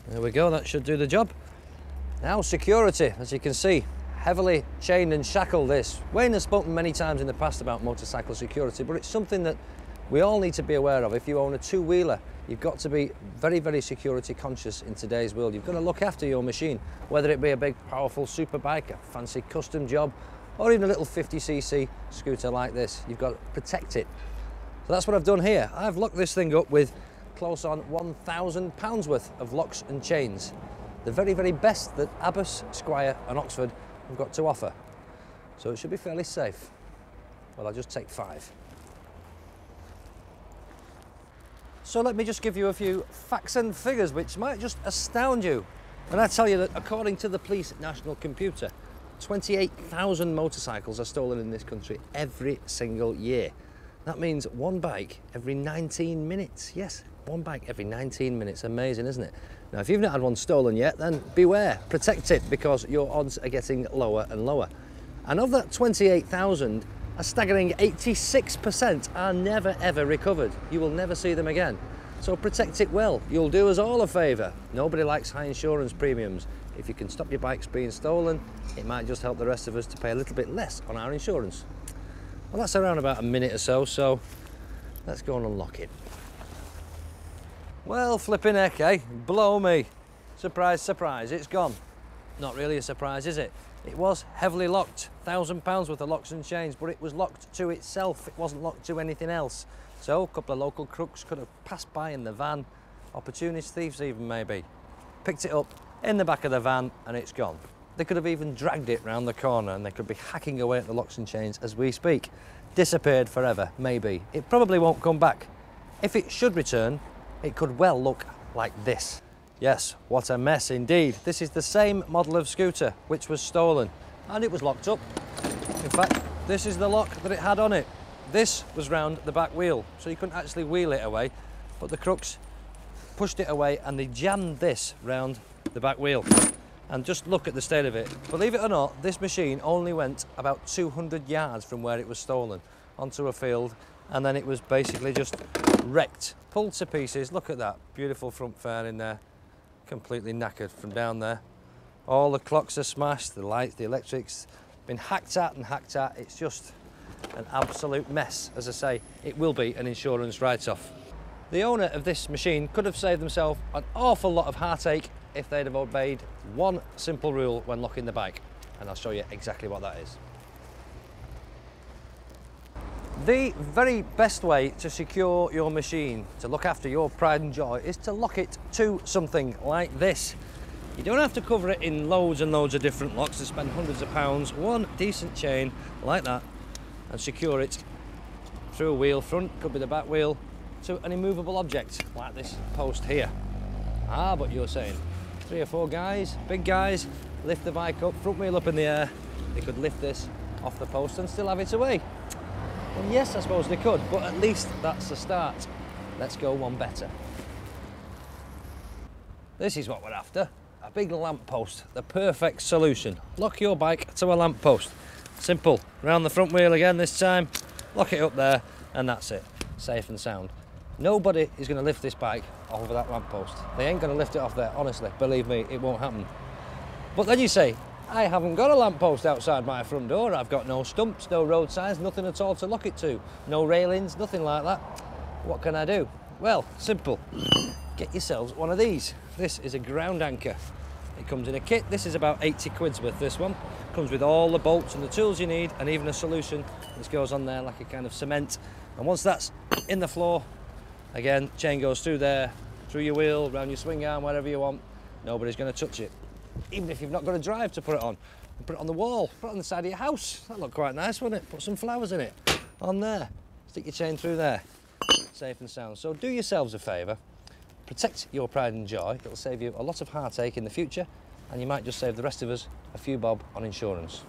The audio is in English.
There we go, that should do the job. Now security, as you can see, heavily chained and shackled this. Wayne has spoken many times in the past about motorcycle security, but it's something that we all need to be aware of. If you own a two-wheeler, you've got to be very, very security conscious in today's world. You've got to look after your machine, whether it be a big, powerful superbike, a fancy custom job, or even a little 50cc scooter like this. You've got to protect it. So that's what I've done here. I've locked this thing up with close on £1,000 worth of locks and chains. The very, very best that Abbas, Squire and Oxford have got to offer. So it should be fairly safe. Well, I'll just take 5. So let me just give you a few facts and figures which might just astound you. And I tell you that according to the police national computer, 28,000 motorcycles are stolen in this country every single year. That means one bike every 19 minutes. Yes, one bike every 19 minutes. Amazing, isn't it? Now, if you've not had one stolen yet, then beware, protect it, because your odds are getting lower and lower. And of that 28,000, a staggering 86% are never ever recovered. You will never see them again. So protect it well. You'll do us all a favour. Nobody likes high insurance premiums. If you can stop your bikes being stolen, it might just help the rest of us to pay a little bit less on our insurance. Well, that's around about a minute or so let's go and unlock it. Well, flipping heck, eh? Blow me. Surprise, surprise, it's gone. Not really a surprise, is it? It was heavily locked, £1,000 worth of locks and chains, but it was locked to itself. It wasn't locked to anything else. So a couple of local crooks could have passed by in the van, opportunist thieves even maybe, picked it up in the back of the van and it's gone. They could have even dragged it round the corner and they could be hacking away at the locks and chains as we speak. Disappeared forever, maybe. It probably won't come back. If it should return, it could well look like this. Yes, what a mess indeed. This is the same model of scooter which was stolen and it was locked up. In fact, this is the lock that it had on it. This was round the back wheel, so you couldn't actually wheel it away, but the crooks pushed it away and they jammed this round the back wheel. And just look at the state of it. Believe it or not, this machine only went about 200 yards from where it was stolen onto a field, and then it was basically just wrecked, pulled to pieces. Look at that, beautiful front fairing in there, completely knackered from down there. All the clocks are smashed, the lights, the electrics, been hacked at and hacked at. It's just an absolute mess. As I say, it will be an insurance write-off. The owner of this machine could have saved themselves an awful lot of heartache if they'd have obeyed one simple rule when locking the bike, and I'll show you exactly what that is. The very best way to secure your machine, to look after your pride and joy, is to lock it to something like this. You don't have to cover it in loads and loads of different locks to spend hundreds of pounds. One decent chain like that and secure it through a wheel, front, could be the back wheel, to an immovable object like this post here. Ah, but you're saying 3 or 4 guys, big guys, lift the bike up, front wheel up in the air. They could lift this off the post and still have it away. Well, yes, I suppose they could, but at least that's the start. Let's go one better. This is what we're after, a big lamp post, the perfect solution. Lock your bike to a lamp post. Simple, round the front wheel again this time, lock it up there, and that's it, safe and sound. Nobody is going to lift this bike over that lamppost. They ain't going to lift it off there, honestly. Believe me, it won't happen. But then you say, I haven't got a lamppost outside my front door. I've got no stumps, no road signs, nothing at all to lock it to. No railings, nothing like that. What can I do? Well, simple. Get yourselves one of these. This is a ground anchor. It comes in a kit. This is about 80 quid's worth, this one. Comes with all the bolts and the tools you need, and even a solution which goes on there like a kind of cement. And once that's in the floor, again, chain goes through there, through your wheel, round your swing arm, wherever you want. Nobody's going to touch it. Even if you've not got a drive to put it on. Put it on the wall, put it on the side of your house. That'd look quite nice, wouldn't it? Put some flowers in it. On there. Stick your chain through there. Safe and sound. So do yourselves a favour. Protect your pride and joy. It'll save you a lot of heartache in the future, and you might just save the rest of us a few bob on insurance.